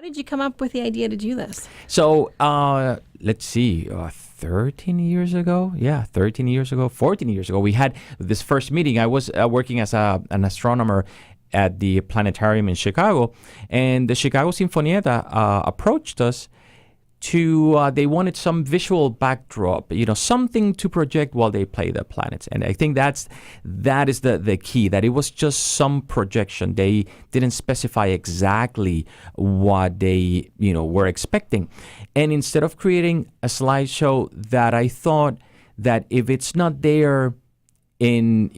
did you come up with the idea to do this? So let's see, 13 years ago? Yeah, 13 years ago, 14 years ago, we had this first meeting. I was working as an astronomer at the planetarium in Chicago, and the Chicago Sinfonietta approached us to, they wanted some visual backdrop, something to project while they play the planets. And I think that is the key, that it was just some projection. They didn't specify exactly what they, were expecting. And instead of creating a slideshow, that I thought that if it's not there in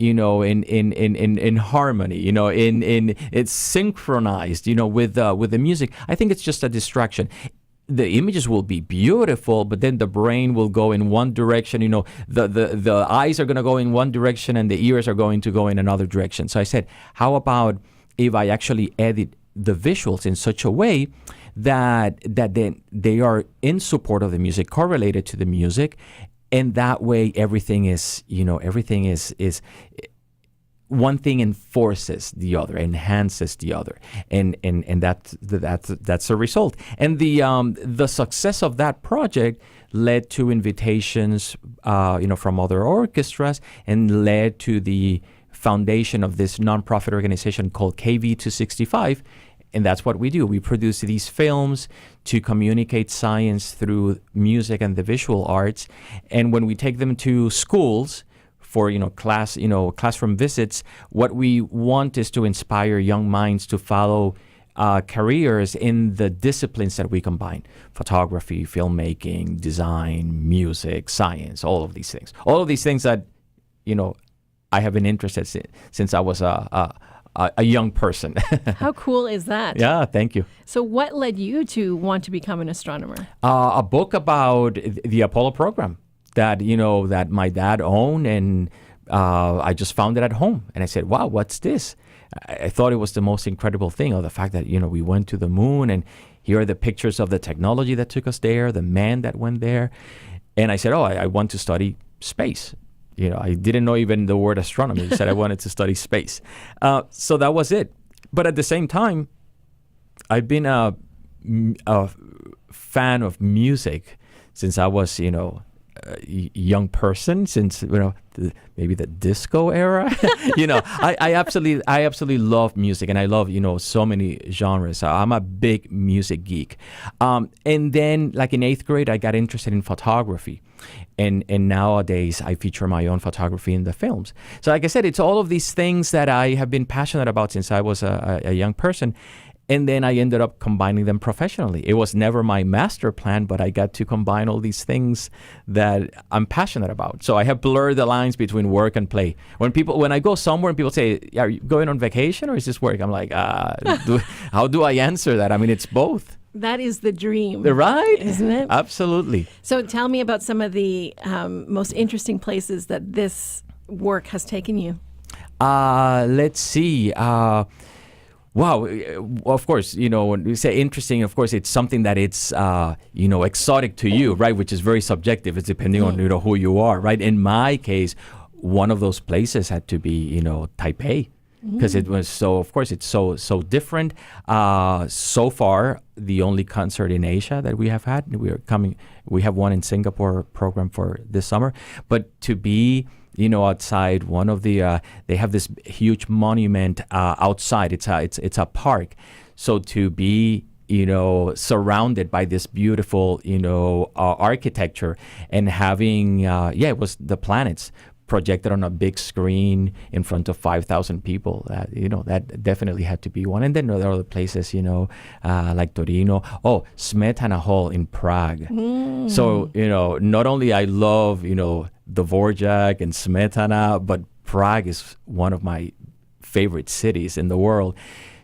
harmony, in it's synchronized, with the music, I think it's just a distraction. The images will be beautiful, but then the brain will go in one direction. The eyes are going to go in one direction and the ears are going to go in another direction. So I said, how about if I actually edit the visuals in such a way that then they are in support of the music, correlated to the music, and that way everything is one thing enforces the other, enhances the other, and that's a result. And the success of that project led to invitations, from other orchestras, and led to the foundation of this nonprofit organization called KV265. And that's what we do. We produce these films to communicate science through music and the visual arts. And when we take them to schools for classroom visits, what we want is to inspire young minds to follow careers in the disciplines that we combine: photography, filmmaking, design, music, science, all of these things. All of these things that I have been interested in since I was a young person. How cool is that? Yeah, thank you. So what led you to want to become an astronomer? A book about the Apollo program that that my dad owned, and I just found it at home, and I said, wow, what's this? I thought it was the most incredible thing, of the fact that we went to the moon, and here are the pictures of the technology that took us there, the man that went there. And I said, I want to study space. I didn't know even the word astronomy. I said I wanted to study space. So that was it. But at the same time, I've been a fan of music since I was, a young person, since maybe the disco era. I absolutely love music, and I love so many genres. I'm a big music geek. And then, like in 8th grade, I got interested in photography, and nowadays I feature my own photography in the films. So, like I said, it's all of these things that I have been passionate about since I was a young person. And then I ended up combining them professionally. It was never my master plan, but I got to combine all these things that I'm passionate about. So I have blurred the lines between work and play. When I go somewhere and people say, are you going on vacation or is this work? I'm like, how do I answer that? I mean, it's both. That is the dream. Right? Isn't it? Absolutely. So tell me about some of the most interesting places that this work has taken you. Let's see. Wow, of course, when we say interesting, of course, it's something that it's, exotic to you, right? Which is very subjective. It's depending on, who you are, right? In my case, one of those places had to be, Taipei, because it was it's so different. So far, the only concert in Asia that we have had, we have one in Singapore program for this summer, but to be outside one of the, they have this huge monument outside. It's a park. So to be, surrounded by this beautiful, architecture, and having, it was the planets projected on a big screen in front of 5,000 people. That definitely had to be one. And then there are other places, like Torino. Oh, Smetana Hall in Prague. So, not only I love, Dvorak and Smetana, but Prague is one of my favorite cities in the world.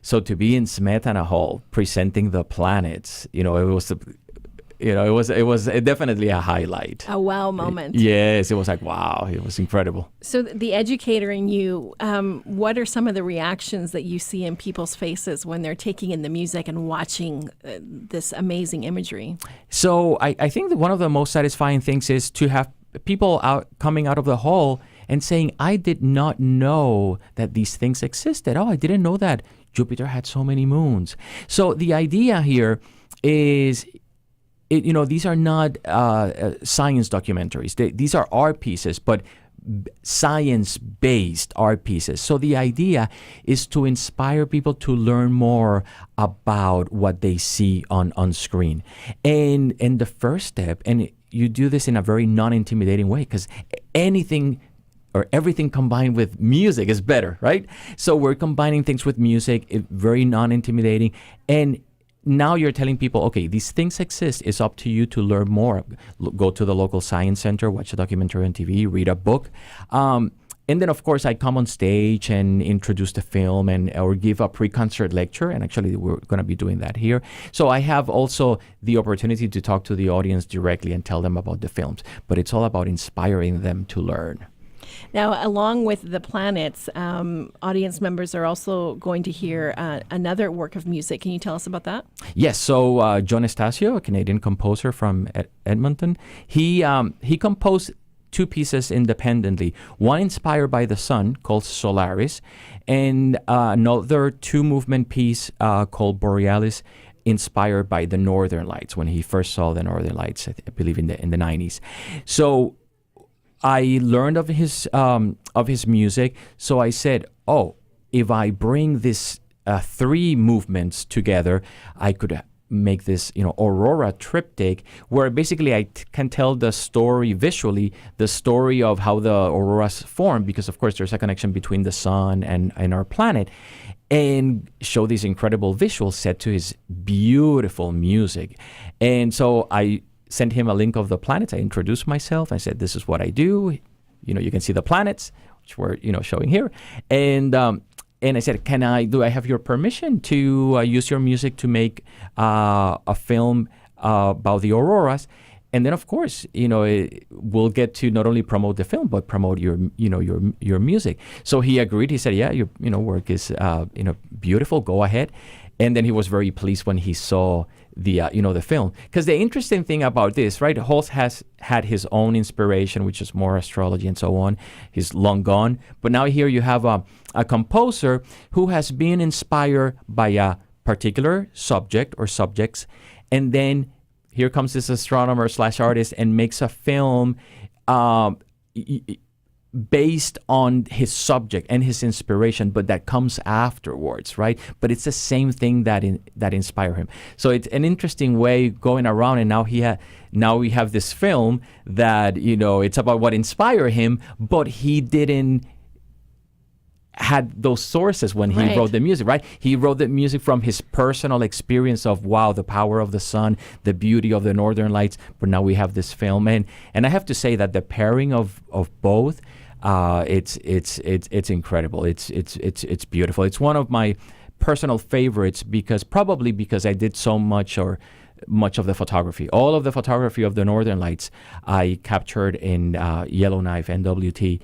So to be in Smetana Hall presenting the planets, it was definitely a highlight. A wow moment. Yes, it was like, wow, it was incredible. So the educator in you, what are some of the reactions that you see in people's faces when they're taking in the music and watching this amazing imagery? So I think that one of the most satisfying things is to have people coming out of the hall and saying, I did not know that these things existed. Oh, I didn't know that Jupiter had so many moons. So the idea here is, these are not science documentaries. These are art pieces, but science-based art pieces. So the idea is to inspire people to learn more about what they see on screen. And the first step, and you do this in a very non-intimidating way, because anything or everything combined with music is better, right? So we're combining things with music, very non-intimidating. And now you're telling people, okay, these things exist. It's up to you to learn more. Go to the local science center, watch a documentary on TV, read a book. And then, of course, I come on stage and introduce the film or give a pre-concert lecture. And actually, we're going to be doing that here. So I have also the opportunity to talk to the audience directly and tell them about the films. But it's all about inspiring them to learn. Now, along with the planets, audience members are also going to hear another work of music. Can you tell us about that? Yes. So John Estasio, a Canadian composer from Edmonton, he composed two pieces independently. One inspired by the sun called Solaris, and another two-movement piece called Borealis, inspired by the Northern Lights when he first saw the Northern Lights, I believe in the 90s. So I learned of his music, so I said, if I bring this three movements together, I could make this, Aurora triptych, where basically I can tell the story visually, the story of how the auroras form, because of course there's a connection between the sun and our planet, and show these incredible visuals set to his beautiful music. And so I sent him a link of the planets. I introduced myself. I said, this is what I do. You can see the planets, which we're, showing here. And I said, do I have your permission to use your music to make a film about the auroras? And then, of course, we'll get to not only promote the film, but promote your music. So he agreed. He said, yeah, your work is, beautiful. Go ahead. And then he was very pleased when he saw the film. Because the interesting thing about this, right, Holst has had his own inspiration, which is more astrology and so on. He's long gone. But now here you have a composer who has been inspired by a particular subject or subjects. And then here comes this astronomer / artist and makes a film based on his subject and his inspiration, but that comes afterwards, right? But it's the same thing that inspired him. So it's an interesting way going around, and now we have this film that it's about what inspired him, but he didn't had those sources when he wrote the music, right? He wrote the music from his personal experience of, wow, the power of the sun, the beauty of the Northern Lights. But now we have this film, and I have to say that the pairing of both, it's incredible. It's beautiful. It's one of my personal favorites because I did so much of the photography. All of the photography of the Northern Lights I captured in Yellowknife NWT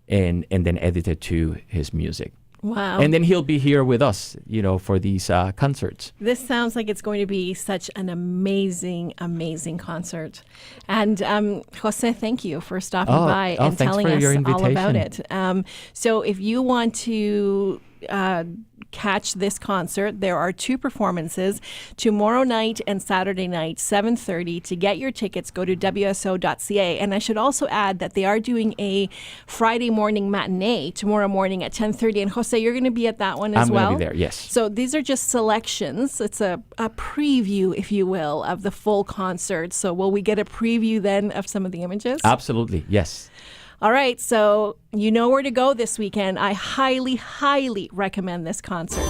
and then edited to his music. Wow. And then he'll be here with us, for these concerts. This sounds like it's going to be such an amazing, amazing concert. And José, thank you for stopping by and telling us all about it. So if you want to catch this concert, there are two performances tomorrow night and Saturday night, 7:30. To get your tickets, go to wso.ca. And I should also add that they are doing a Friday morning matinee tomorrow morning at 10:30. And José, you're going to be at that one as well? I'm going to be there, yes. So these are just selections. It's a preview, if you will, of the full concert. So will we get a preview then of some of the images? Absolutely, yes. All right, so you know where to go this weekend. I highly, highly recommend this concert.